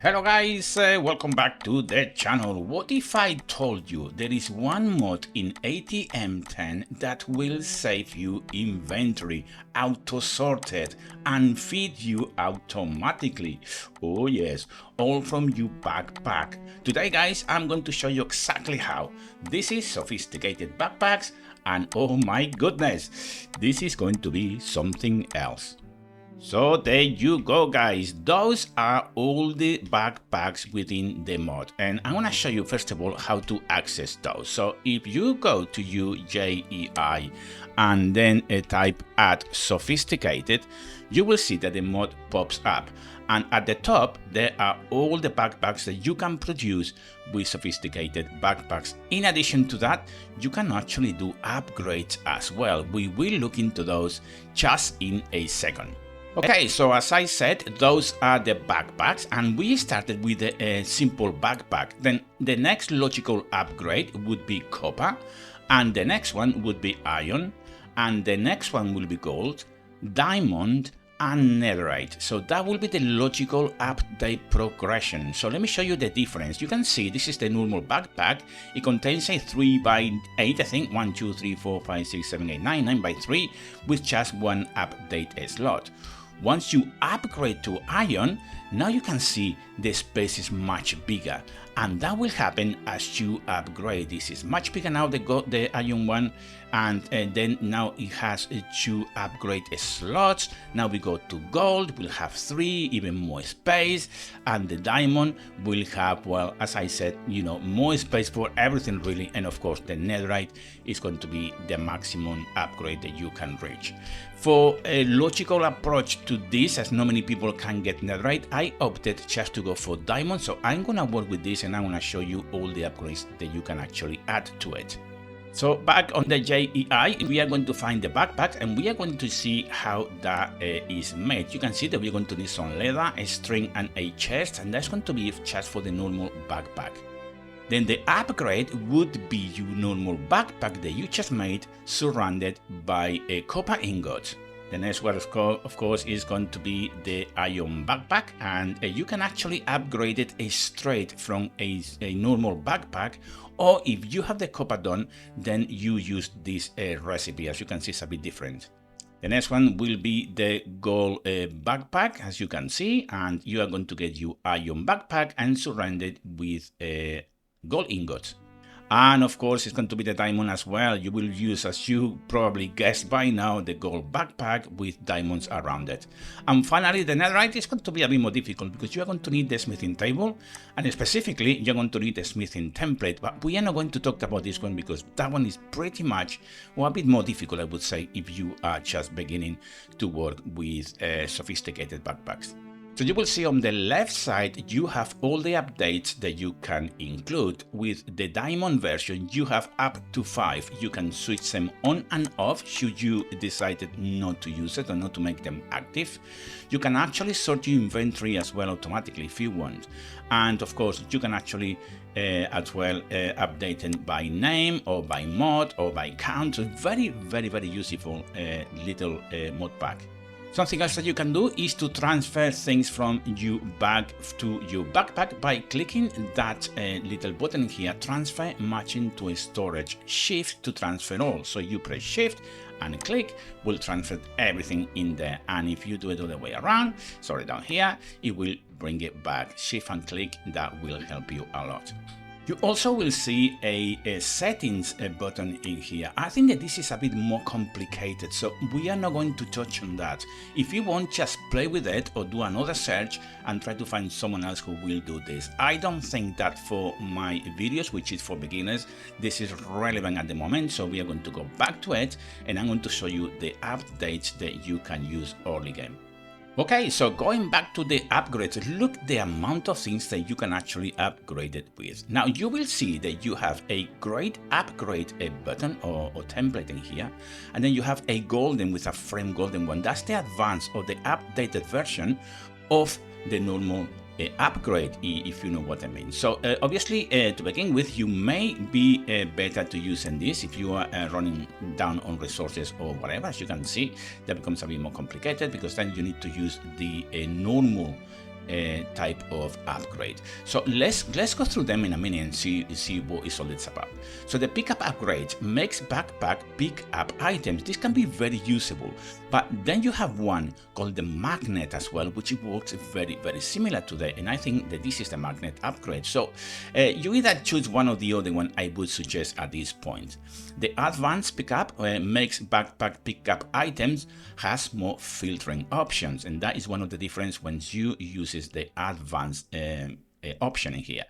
Hello guys, welcome back to the channel. What if I told you there is one mod in ATM10 that will save you inventory, auto-sorted, and feed you automatically? Oh yes, all from your backpack. Today guys, I'm going to show you exactly how. This is sophisticated backpacks, and oh my goodness, this is going to be something else. So there you go guys, those are all the backpacks within the mod, and I want to show you first of all how to access those. So if you go to your JEI and then type add sophisticated, you will see that the mod pops up, and at the top there are all the backpacks that you can produce with sophisticated backpacks. In addition to that, you can actually do upgrades as well. We will look into those just in a second. Okay, so as I said, those are the backpacks, and we started with a simple backpack. Then the next logical upgrade would be copper, and the next one would be iron, and the next one will be gold, diamond, and netherite. So that will be the logical update progression. So let me show you the difference. You can see this is the normal backpack. It contains a 3x8, I think 1, 2, 3, 4, 5, 6, 7, 8, 9, 9x3 with just one update slot. Once you upgrade to iron, now you can see the space is much bigger, and that will happen as you upgrade. This is much bigger now, the iron one, and then now it has 2 upgrade slots. Now we go to gold, we'll have 3, even more space, and the diamond will have, well, as I said, you know, more space for everything really, and of course the netherite is going to be the maximum upgrade that you can reach. For a logical approach to this, as not many people can get netherite, I opted just to go for diamond. So I'm gonna work with this and I'm gonna show you all the upgrades that you can actually add to it. So back on the JEI, we are going to find the backpack and we are going to see how that is made. You can see that we're going to need some leather, a string, and a chest, and that's going to be just for the normal backpack. Then the upgrade would be your normal backpack that you just made, surrounded by a copper ingot. The next one, of course, is going to be the iron backpack, and you can actually upgrade it straight from a normal backpack, or if you have the copper done, then you use this recipe. As you can see, it's a bit different. The next one will be the gold backpack, as you can see, and you are going to get your iron backpack and surrounded with gold ingots. And of course, it's going to be the diamond as well. You will use, as you probably guessed by now, the gold backpack with diamonds around it. And finally, the netherite is going to be a bit more difficult because you are going to need the smithing table, and specifically, you're going to need a smithing template. But we are not going to talk about this one because that one is pretty much, well, a bit more difficult, I would say, if you are just beginning to work with sophisticated backpacks. So you will see on the left side, you have all the updates that you can include. With the diamond version, you have up to 5. You can switch them on and off should you decide not to use it or not to make them active. You can actually sort your inventory as well automatically if you want. And of course, you can actually as well update them by name or by mod or by count. So very, very, very useful little mod pack. Something else that you can do is to transfer things from your bag to your backpack by clicking that little button here, transfer matching to a storage, shift to transfer all. So you press shift and click, will transfer everything in there. And if you do it all the way around, sorry, down here, it will bring it back. Shift and click, that will help you a lot. You also will see a settings button in here. I think that this is a bit more complicated, so we are not going to touch on that. If you want, just play with it or do another search and try to find someone else who will do this. I don't think that for my videos, which is for beginners, this is relevant at the moment, so we are going to go back to it and I'm going to show you the updates that you can use early game. Okay, so going back to the upgrades, look the amount of things that you can actually upgrade it with. Now you will see that you have a great upgrade button or template in here, and then you have a golden with a frame golden one. That's the advanced or the updated version of the normal upgrade, if you know what I mean. So obviously to begin with, you may be better to using this if you are running down on resources or whatever. As you can see, that becomes a bit more complicated because then you need to use the normal type of upgrade. So let's go through them in a minute and see what is all it's about. So the pickup upgrade makes backpack pick up items. This can be very usable, but then you have one called the magnet as well, which works very similar to that, and I think that this is the magnet upgrade. So you either choose one or the other one. I would suggest at this point. The advanced pickup makes backpack pickup items, has more filtering options, and that is one of the difference when you uses the advanced option in here.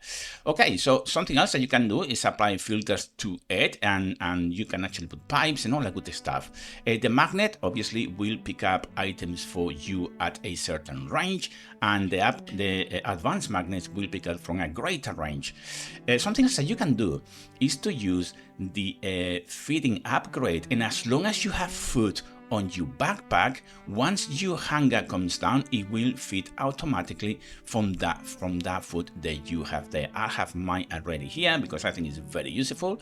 Okay, so something else that you can do is apply filters to it, and you can actually put pipes and all that good stuff. The magnet obviously will pick up items for you at a certain range, and the advanced magnets will pick up from a greater range. Something else that you can do is to use the feeding upgrade, and as long as you have food on your backpack, once your hunger comes down, it will feed automatically from that food that you have there. I have mine already here because I think it's very useful.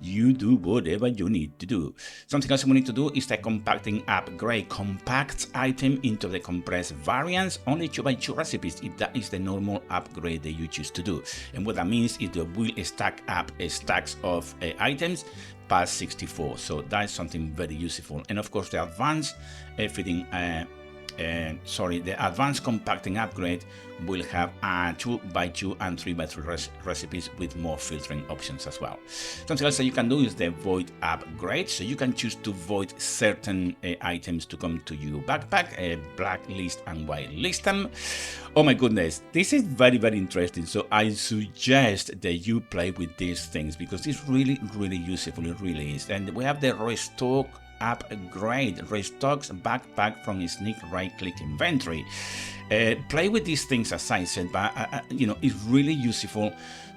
You do whatever you need to do. Something else we need to do is the compacting upgrade. Compacts item into the compressed variants only 2x2 recipes if that is the normal upgrade that you choose to do. And what that means is that will stack up stacks of items past 64, so that is something very useful. And of course the advanced the advanced compacting upgrade will have 2x2 and 3x3 recipes with more filtering options as well. Something else that you can do is the void upgrade. So you can choose to void certain items to come to your backpack, blacklist and whitelist them. Oh my goodness, this is very interesting. So I suggest that you play with these things because it's really useful. It really is. And we have the restock upgrade, restocks backpack from sneak right-click inventory. Play with these things, as I said, but it's really useful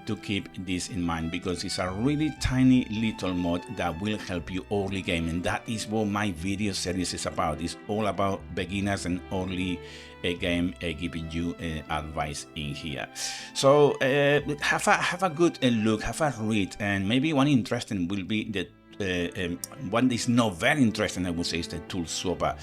to keep this in mind because it's a really tiny little mod that will help you early game, and that is what my video series is about. It's all about beginners and early game, giving you advice in here. So have a good look, have a read, and maybe one interesting will be the one that is not very interesting, I would say, is the tool swapper.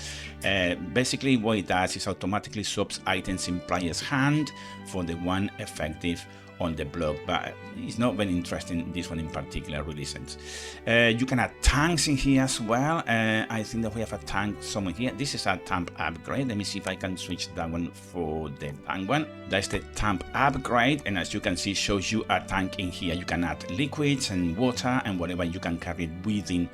Basically what it does is automatically swaps items in player's hand for the one effective on the block, but it's not very interesting, this one in particular really isn't. You can add tanks in here as well. I think that we have a tank somewhere here. This is a tank upgrade. Let me see if I can switch that one for the tank one. That's the tank upgrade, and as you can see, shows you a tank in here. You can add liquids and water and whatever you can carry within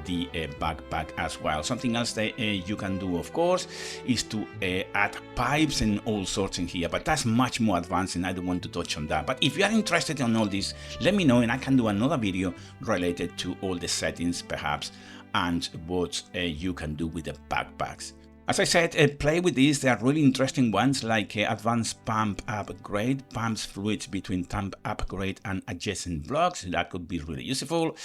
the backpack as well. Something else that you can do, of course, is to add pipes and all sorts in here, but that's much more advanced and I don't want to touch on that. But if you are interested in all this, let me know and I can do another video related to all the settings perhaps and what you can do with the backpacks. As I said, play with these. They are really interesting ones, like advanced pump upgrade, pumps fluids between pump upgrade and adjacent blocks. That could be really useful.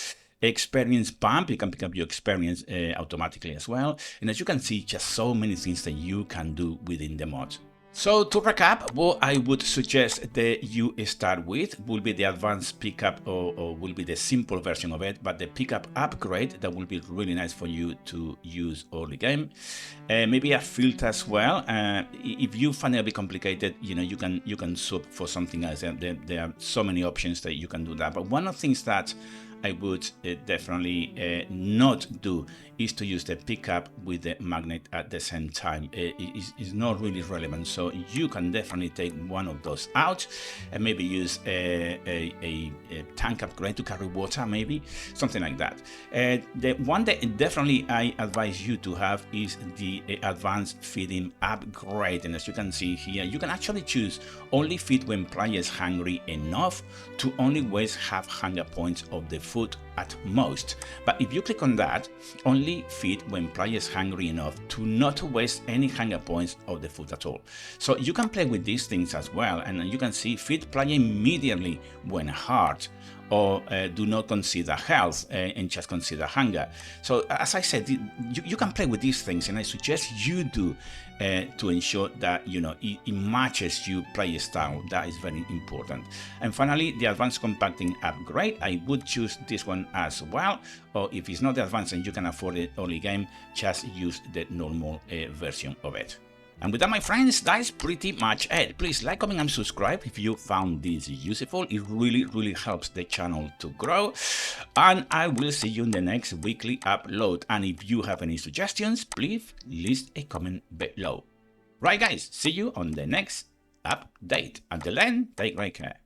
Experience pump, you can pick up your experience automatically as well. And as you can see, just so many things that you can do within the mod. So to recap, what I would suggest that you start with will be the advanced pickup, or will be the simple version of it, but the pickup upgrade that will be really nice for you to use early game. Maybe a filter as well. If you find it a bit complicated, you can swap for something else. There are so many options that you can do that. But one of the things that I would definitely not do is to use the pickup with the magnet at the same time. It's not really relevant, so you can definitely take one of those out and maybe use a tank upgrade to carry water, maybe something like that. The one that definitely I advise you to have is the advanced feeding upgrade, and as you can see here, you can actually choose only feed when players hungry enough to only waste half hunger points of the food at most. But if you click on that, only feed when players hungry enough to not waste any hunger points of the food at all. So you can play with these things as well, and you can see feed player immediately when hard, or do not consider health and just consider hunger. So as I said, you can play with these things, and I suggest you do to ensure that it matches your play style. That is very important. And finally, the advanced compacting upgrade, I would choose this one as well, or if it's not the advanced and you can afford it early game, just use the normal version of it. And with that, my friends, that's pretty much it. Please like, comment, and subscribe if you found this useful. It really helps the channel to grow. And I will see you in the next weekly upload. And if you have any suggestions, please leave a comment below. Right, guys, see you on the next update. Until then, take great care.